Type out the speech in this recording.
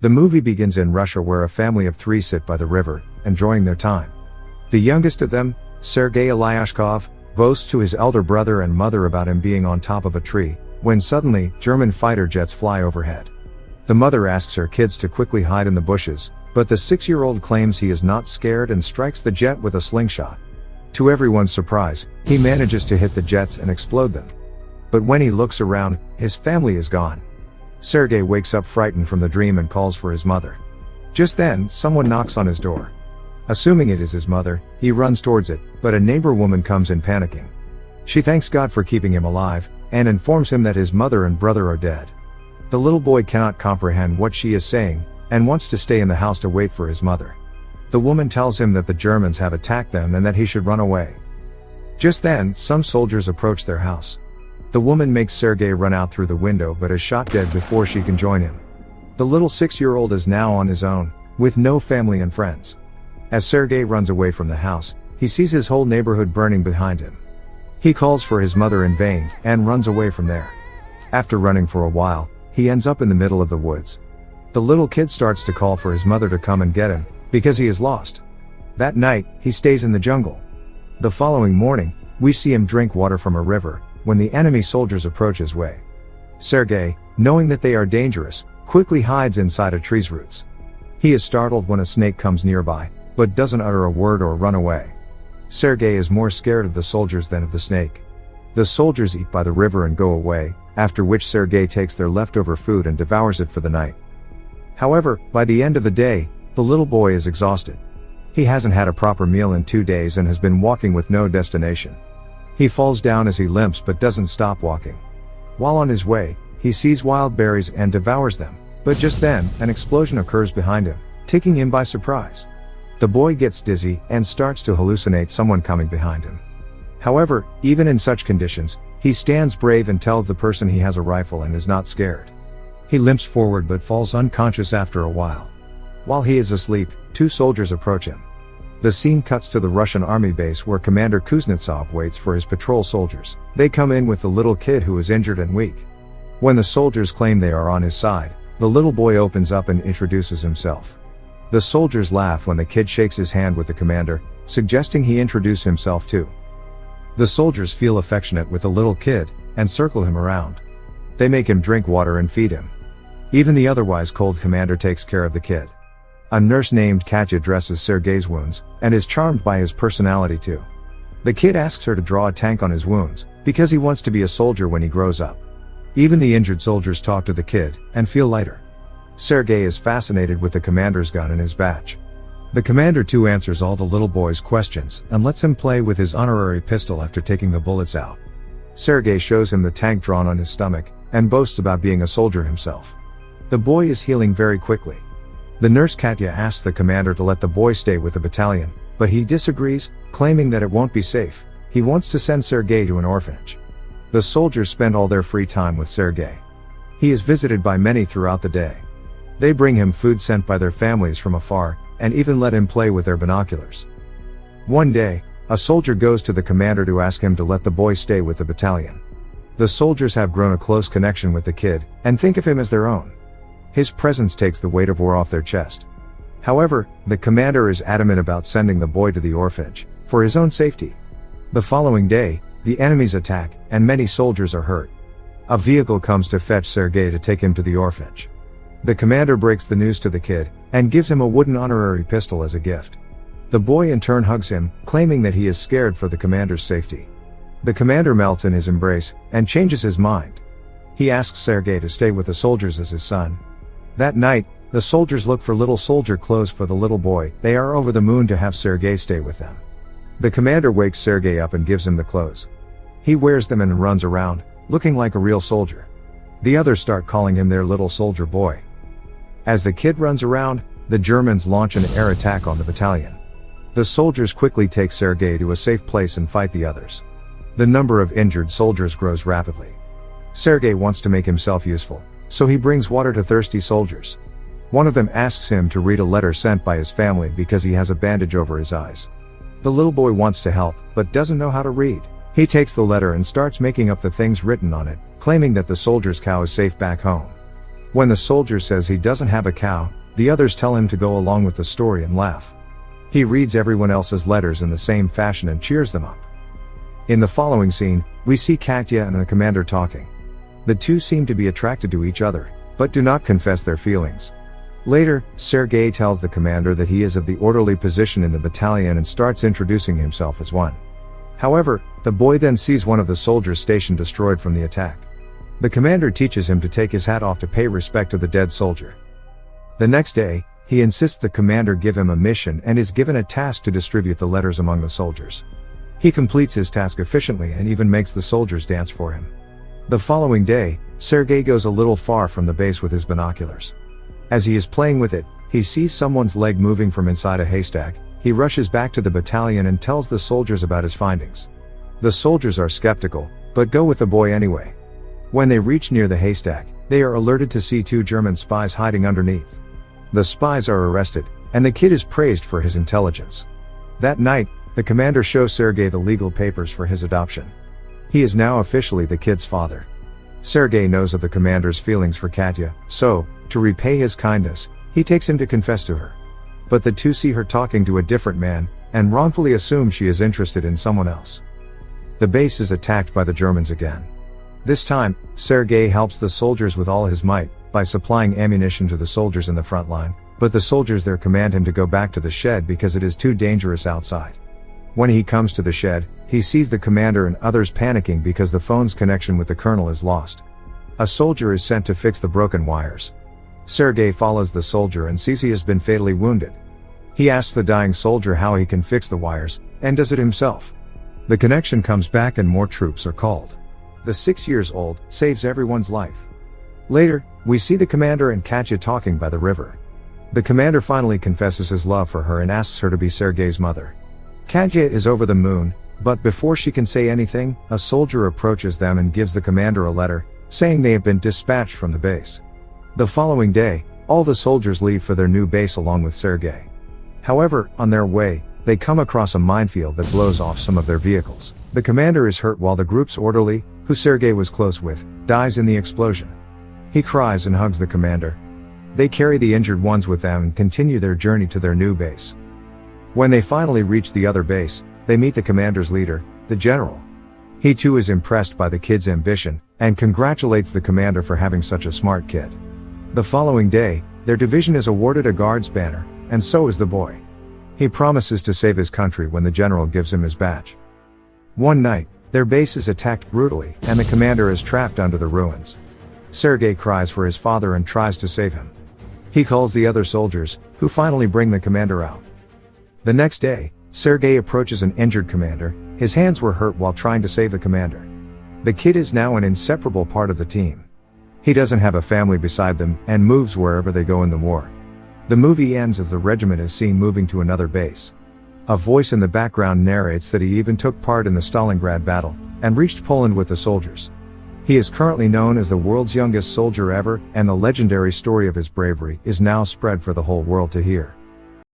The movie begins in Russia, where a family of 3 sit by the river, enjoying their time. The youngest of them, Sergei Aleshkov, boasts to his elder brother and mother about him being on top of a tree, when suddenly, German fighter jets fly overhead. The mother asks her kids to quickly hide in the bushes, but the 6-year-old claims he is not scared and strikes the jet with a slingshot. To everyone's surprise, he manages to hit the jets and explode them. But when he looks around, his family is gone. Sergei wakes up frightened from the dream and calls for his mother. Just then, someone knocks on his door. Assuming it is his mother, he runs towards it, but a neighbor woman comes in panicking. She thanks God for keeping him alive, and informs him that his mother and brother are dead. The little boy cannot comprehend what she is saying, and wants to stay in the house to wait for his mother. The woman tells him that the Germans have attacked them and that he should run away. Just then, some soldiers approach their house. The woman makes Sergei run out through the window but is shot dead before she can join him. The little 6-year-old is now on his own, with no family and friends. As Sergei runs away from the house, he sees his whole neighborhood burning behind him. He calls for his mother in vain, and runs away from there. After running for a while, he ends up in the middle of the woods. The little kid starts to call for his mother to come and get him, because he is lost. That night, he stays in the jungle. The following morning, we see him drink water from a river, when the enemy soldiers approach his way. Sergei, knowing that they are dangerous, quickly hides inside a tree's roots. He is startled when a snake comes nearby, but doesn't utter a word or run away. Sergei is more scared of the soldiers than of the snake. The soldiers eat by the river and go away, after which Sergei takes their leftover food and devours it for the night. However, by the end of the day, the little boy is exhausted. He hasn't had a proper meal in 2 days and has been walking with no destination. He falls down as he limps but doesn't stop walking. While on his way, he sees wild berries and devours them, but just then, an explosion occurs behind him, taking him by surprise. The boy gets dizzy and starts to hallucinate someone coming behind him. However, even in such conditions, he stands brave and tells the person he has a rifle and is not scared. He limps forward but falls unconscious after a while. While he is asleep, 2 soldiers approach him. The scene cuts to the Russian army base where Commander Kuznetsov waits for his patrol soldiers. They come in with the little kid who is injured and weak. When the soldiers claim they are on his side, the little boy opens up and introduces himself. The soldiers laugh when the kid shakes his hand with the commander, suggesting he introduce himself too. The soldiers feel affectionate with the little kid, and circle him around. They make him drink water and feed him. Even the otherwise cold commander takes care of the kid. A nurse named Katya dresses Sergei's wounds, and is charmed by his personality too. The kid asks her to draw a tank on his wounds, because he wants to be a soldier when he grows up. Even the injured soldiers talk to the kid, and feel lighter. Sergei is fascinated with the commander's gun and his badge. The commander too answers all the little boy's questions, and lets him play with his honorary pistol after taking the bullets out. Sergei shows him the tank drawn on his stomach, and boasts about being a soldier himself. The boy is healing very quickly. The nurse Katya asks the commander to let the boy stay with the battalion, but he disagrees, claiming that it won't be safe. He wants to send Sergei to an orphanage. The soldiers spend all their free time with Sergei. He is visited by many throughout the day. They bring him food sent by their families from afar, and even let him play with their binoculars. One day, a soldier goes to the commander to ask him to let the boy stay with the battalion. The soldiers have grown a close connection with the kid, and think of him as their own. His presence takes the weight of war off their chest. However, the commander is adamant about sending the boy to the orphanage, for his own safety. The following day, the enemies attack, and many soldiers are hurt. A vehicle comes to fetch Sergei to take him to the orphanage. The commander breaks the news to the kid, and gives him a wooden honorary pistol as a gift. The boy in turn hugs him, claiming that he is scared for the commander's safety. The commander melts in his embrace, and changes his mind. He asks Sergei to stay with the soldiers as his son. That night, the soldiers look for little soldier clothes for the little boy. They are over the moon to have Sergei stay with them. The commander wakes Sergei up and gives him the clothes. He wears them and runs around, looking like a real soldier. The others start calling him their little soldier boy. As the kid runs around, the Germans launch an air attack on the battalion. The soldiers quickly take Sergei to a safe place and fight the others. The number of injured soldiers grows rapidly. Sergei wants to make himself useful, so he brings water to thirsty soldiers. One of them asks him to read a letter sent by his family because he has a bandage over his eyes. The little boy wants to help, but doesn't know how to read. He takes the letter and starts making up the things written on it, claiming that the soldier's cow is safe back home. When the soldier says he doesn't have a cow, the others tell him to go along with the story and laugh. He reads everyone else's letters in the same fashion and cheers them up. In the following scene, we see Katya and the commander talking. The two seem to be attracted to each other, but do not confess their feelings. Later, Sergei tells the commander that he is of the orderly position in the battalion and starts introducing himself as one. However, the boy then sees one of the soldiers' station destroyed from the attack. The commander teaches him to take his hat off to pay respect to the dead soldier. The next day, he insists the commander give him a mission and is given a task to distribute the letters among the soldiers. He completes his task efficiently and even makes the soldiers dance for him. The following day, Sergei goes a little far from the base with his binoculars. As he is playing with it, he sees someone's leg moving from inside a haystack. He rushes back to the battalion and tells the soldiers about his findings. The soldiers are skeptical, but go with the boy anyway. When they reach near the haystack, they are alerted to see two German spies hiding underneath. The spies are arrested, and the kid is praised for his intelligence. That night, the commander shows Sergei the legal papers for his adoption. He is now officially the kid's father. Sergei knows of the commander's feelings for Katya, so, to repay his kindness, he takes him to confess to her. But the two see her talking to a different man, and wrongfully assume she is interested in someone else. The base is attacked by the Germans again. This time, Sergei helps the soldiers with all his might, by supplying ammunition to the soldiers in the front line, but the soldiers there command him to go back to the shed because it is too dangerous outside. When he comes to the shed, he sees the commander and others panicking because the phone's connection with the colonel is lost. A soldier is sent to fix the broken wires. Sergei follows the soldier and sees he has been fatally wounded. He asks the dying soldier how he can fix the wires, and does it himself. The connection comes back and more troops are called. The 6-year-old saves everyone's life. Later, we see the commander and Katya talking by the river. The commander finally confesses his love for her and asks her to be Sergei's mother. Katya is over the moon, but before she can say anything, a soldier approaches them and gives the commander a letter, saying they have been dispatched from the base. The following day, all the soldiers leave for their new base along with Sergei. However, on their way, they come across a minefield that blows off some of their vehicles. The commander is hurt while the group's orderly, who Sergei was close with, dies in the explosion. He cries and hugs the commander. They carry the injured ones with them and continue their journey to their new base. When they finally reach the other base, they meet the commander's leader, the general. He too is impressed by the kid's ambition, and congratulates the commander for having such a smart kid. The following day, their division is awarded a guard's banner, and so is the boy. He promises to save his country when the general gives him his badge. One night, their base is attacked brutally, and the commander is trapped under the ruins. Sergei cries for his father and tries to save him. He calls the other soldiers, who finally bring the commander out. The next day, Sergei approaches an injured commander. His hands were hurt while trying to save the commander. The kid is now an inseparable part of the team. He doesn't have a family beside them, and moves wherever they go in the war. The movie ends as the regiment is seen moving to another base. A voice in the background narrates that he even took part in the Stalingrad battle, and reached Poland with the soldiers. He is currently known as the world's youngest soldier ever, and the legendary story of his bravery is now spread for the whole world to hear.